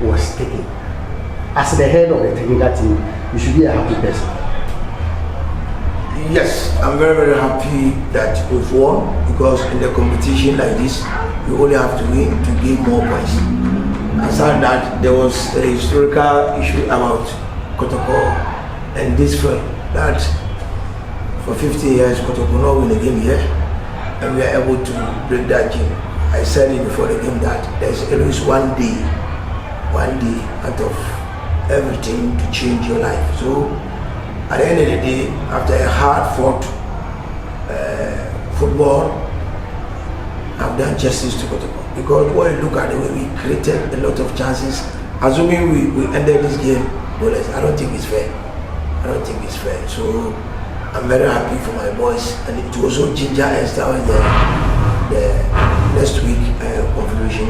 was taken. As the head of the technical team, you should be a happy person. Yes, I'm very, very happy that we've won, because in the competition like this, you only have to win to gain more points. Aside that, there was a historical issue about Kotoko and this film that for 50 years Kotoko not win a game here, and we are able to break that game. I said it before the game that there's always one day out of everything to change your life. So at the end of the day, after a hard-fought football, I've done justice to Kotoko. Because when you look at the way we created a lot of chances, assuming we ended this game goalless, I don't think it's fair. So I'm very happy for my boys, and it also ginger and start the next week confederation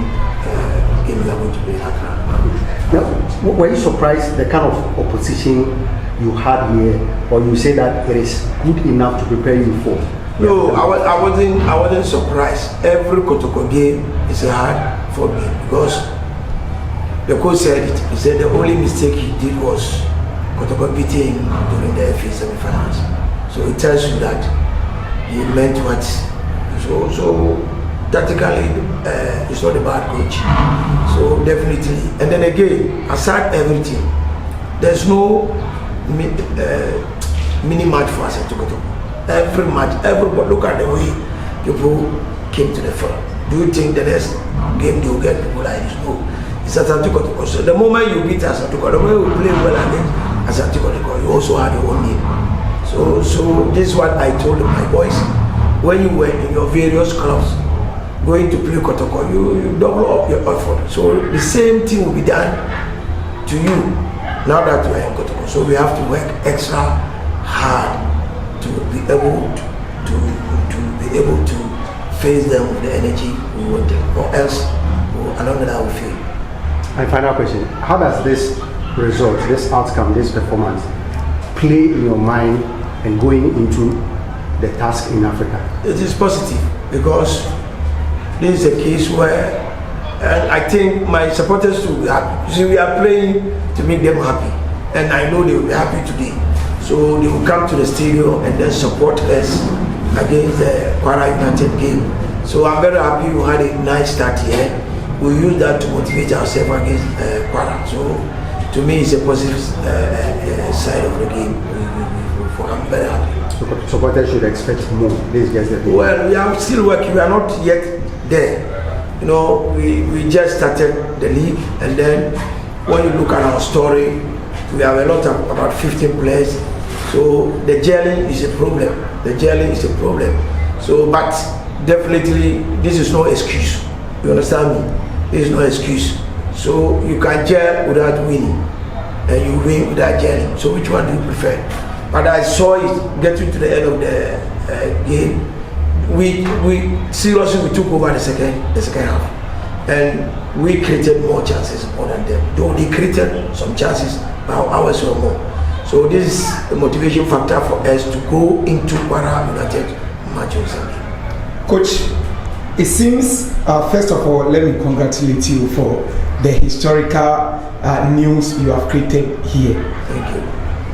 game we are going to play Accra. Now, were you surprised the kind of opposition you had here, or you say that it is good enough to prepare you for? No, I wasn't surprised. Every Kotoko game is a hard for me, because the coach said it. He said the only mistake he did was Kotoko beating him during the FA semi-finals. So it tells you that he meant what. So tactically, it's not a bad coach. So definitely, and then again, aside everything, there's no mini match for us at Kotoko. Every match, everybody, look at the way people came to the front. Do you think the next game they will get people like this? No. It's Asante Kotoko. So the moment you beat Asante Kotoko, the moment you play well against Asante Kotoko, you also have your own name. So this is what I told my boys. When you were in your various clubs going to play Kotoko, you double up your effort. So the same thing will be done to you now that you are in Kotoko. So we have to work extra hard to be able to face them with the energy we want them, or else along that will fail. And final question: how does this result, this outcome, this performance play in your mind and going into the task in Africa? It is positive, because this is a case where, and I think my supporters will be happy. You see, we are playing to make them happy, and I know they will be happy today. So they will come to the stadium and then support us against the Kwara United game. So I'm very happy we had a nice start here. We use that to motivate ourselves against Kwara. So to me, it's a positive side of the game. I'm very happy. Supporters should expect more. Well, we are still working. We are not yet there. You know, we just started the league, and then when you look at our story, we have a lot of about 15 players. So the gelling is a problem. So, but definitely this is no excuse. You understand me? This is no excuse. So you can gel without winning, and you win without gelling. So which one do you prefer? But I saw it getting to the end of the game. We seriously took over the second half, and we created more chances more than them. Though they created some chances, but ours were more. So this is a motivation factor for us to go into Kwara United match on Sunday. Coach, it seems, first of all, let me congratulate you for the historical news you have created here. Thank you.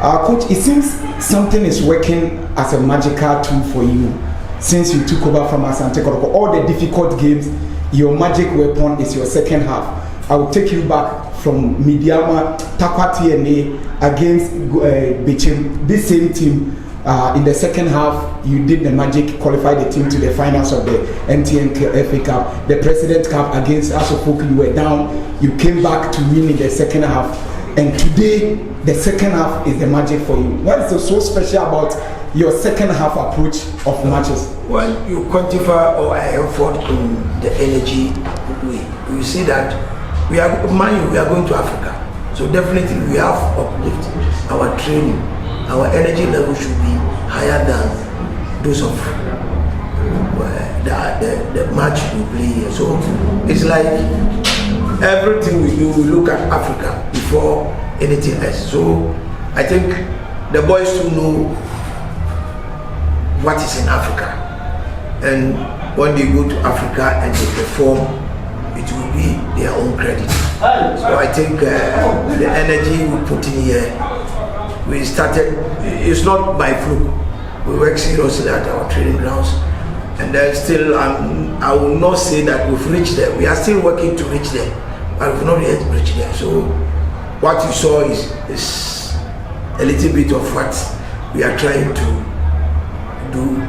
Coach, it seems something is working as a magical tool for you since you took over from Asante Kotoko. All the difficult games, your magic weapon is your second half. I will take you back from Midiama, Takwa TNA against Bechem. This same team, in the second half, you did the magic, qualified the team to the finals of the MTN FA Cup. The President Cup against Asofok, you were down. You came back to win in the second half. And today, the second half is the magic for you. What is so special about your second half approach of matches? When you quantify our effort in the energy way, you see that we are going to Africa. So definitely we have uplift our training. Our energy level should be higher than those of the match we play here. So it's like everything we do, we look at Africa before anything else. So I think the boys too know what is in Africa, and when they go to Africa and they perform, it will be their own credit. So I think the energy we put in here, we started, it's not by fluke. We work seriously at our training grounds. And then still, I will not say that we've reached there. We are still working to reach there, but we've not yet reached there. So what you saw is a little bit of what we are trying to do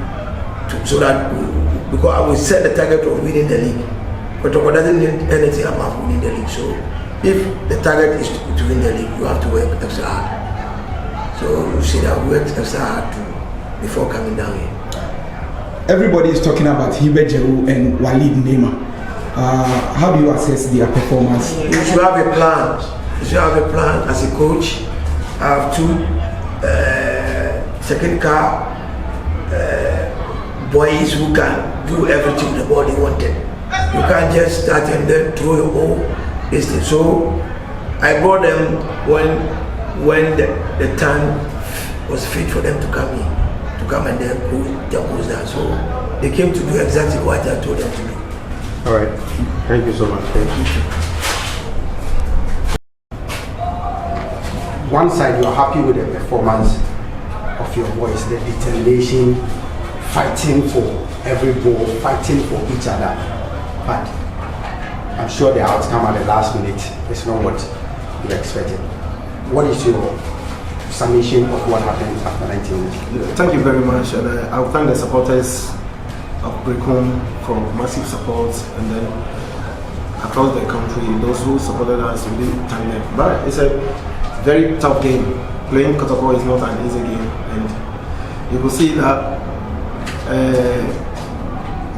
so that because I will set the target of winning the league. But Toko doesn't need anything about winning the league. So if the target is to win the league, you have to work extra hard. So you see that we worked extra hard before coming down here. Everybody is talking about Gyau and Walid Nema. How do you assess their performance? You should have a plan. You should have a plan as a coach. I have two technical boys who can do everything the body wanted. You can't just start and then throw your whole distance. So I brought them when the time was fit for them to come in. To come and then pull their goals down. So they came to do exactly what I told them to do. All right. Thank you so much. Thank you. One side, you're happy with the performance of your boys, the determination, fighting for every ball, fighting for each other. But I'm sure the outcome at the last minute is not what you expected. What is your summation of what happened after 19 minutes? Thank you very much, and I will thank the supporters of Brecon for massive support, and then across the country, those who supported us, we didn't thank them. But it's a very tough game. Playing Kotoko is not an easy game, and you will see that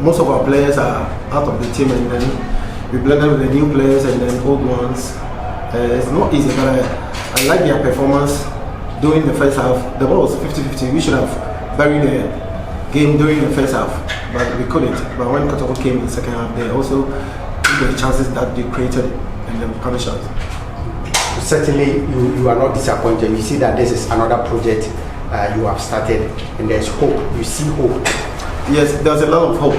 most of our players are out of the team, and then we blended with the new players and then old ones. It's not easy, but I like their performance. During the first half, the ball was 50-50. We should have buried the game during the first half, but we couldn't. But when Kotoko came in the second half, they also took the chances that they created and then punished us. Certainly, you are not disappointed. You see that this is another project you have started, and there's hope. You see hope. Yes, there's a lot of hope.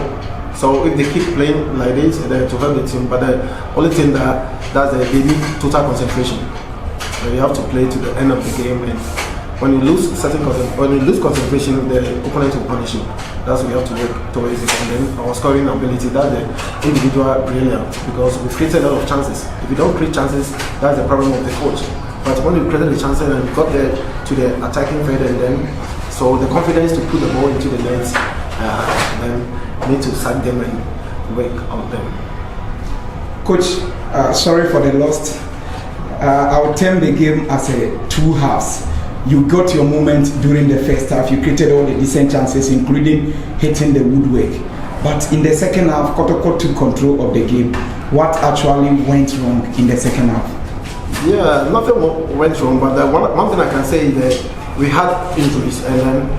So if they keep playing like this, then to help the team. But the only thing they need total concentration. You have to play to the end of the game, and when you lose concentration, the opponent will punish you. That's what we have to work towards it. And then our scoring ability, that's the individual brilliance, because we've created a lot of chances. If you don't create chances, that's the problem of the coach. But when you created the chances and got there to the attacking third, and then so the confidence to put the ball into the net, then need to sack them and work on them. Coach, sorry for the loss. I would term the game as a two halves. You got your moment during the first half. You created all the decent chances, including hitting the woodwork. But in the second half, Kotoko took control of the game. What actually went wrong in the second half? Yeah, nothing went wrong. But one thing I can say is that we had injuries, and then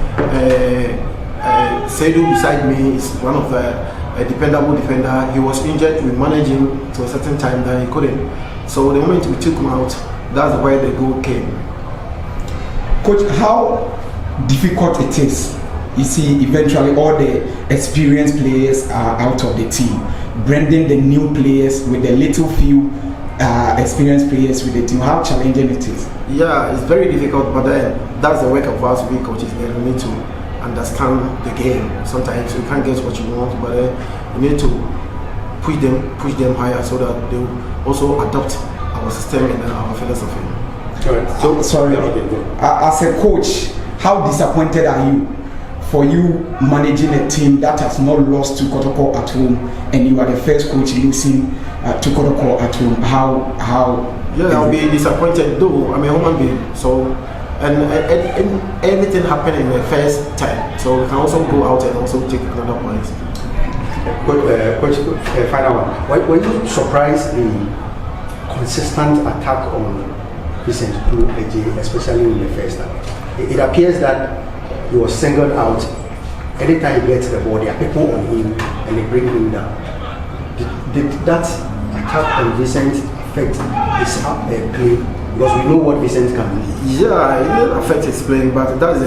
Zito beside me is one of the dependable defender. He was injured. We managed him to a certain time that he couldn't. So the moment we took him out, that's where the goal came. Coach, how difficult it is. You see, eventually all the experienced players are out of the team. Blending the new players with the little few experienced players with the team. How challenging it is. Yeah, it's very difficult, but that's the work of us, we coaches. Then we need to understand the game. Sometimes you can't get what you want, but you need to push them higher so that they will also adopt our system and our philosophy. So sorry, as a coach, how disappointed are you for you managing a team that has not lost to Kotoko at home, and you are the first coach losing to Kotoko at home? How? Yeah, I'll be disappointed though. I'm a human being, so and everything happened in the first time, so we can also go out and also take another point. Coach, final one. Were you surprised the consistent attack on Vincent through AJ, especially in the first half? It appears that he was singled out. Anytime he gets the ball, there are people on him and they bring him down. Did that attack on Vincent affect his play? Because we know what Vincent can do. Yeah, it didn't affect his playing, but that's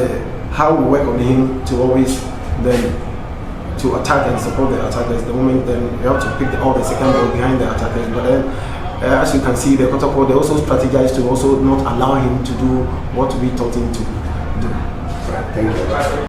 how we work on him to always then to attack and support the attackers. The moment then you have to pick all the second ball behind the attackers, but then as you can see, the protocol, they also strategized to also not allow him to do what we taught him to do. Thank you.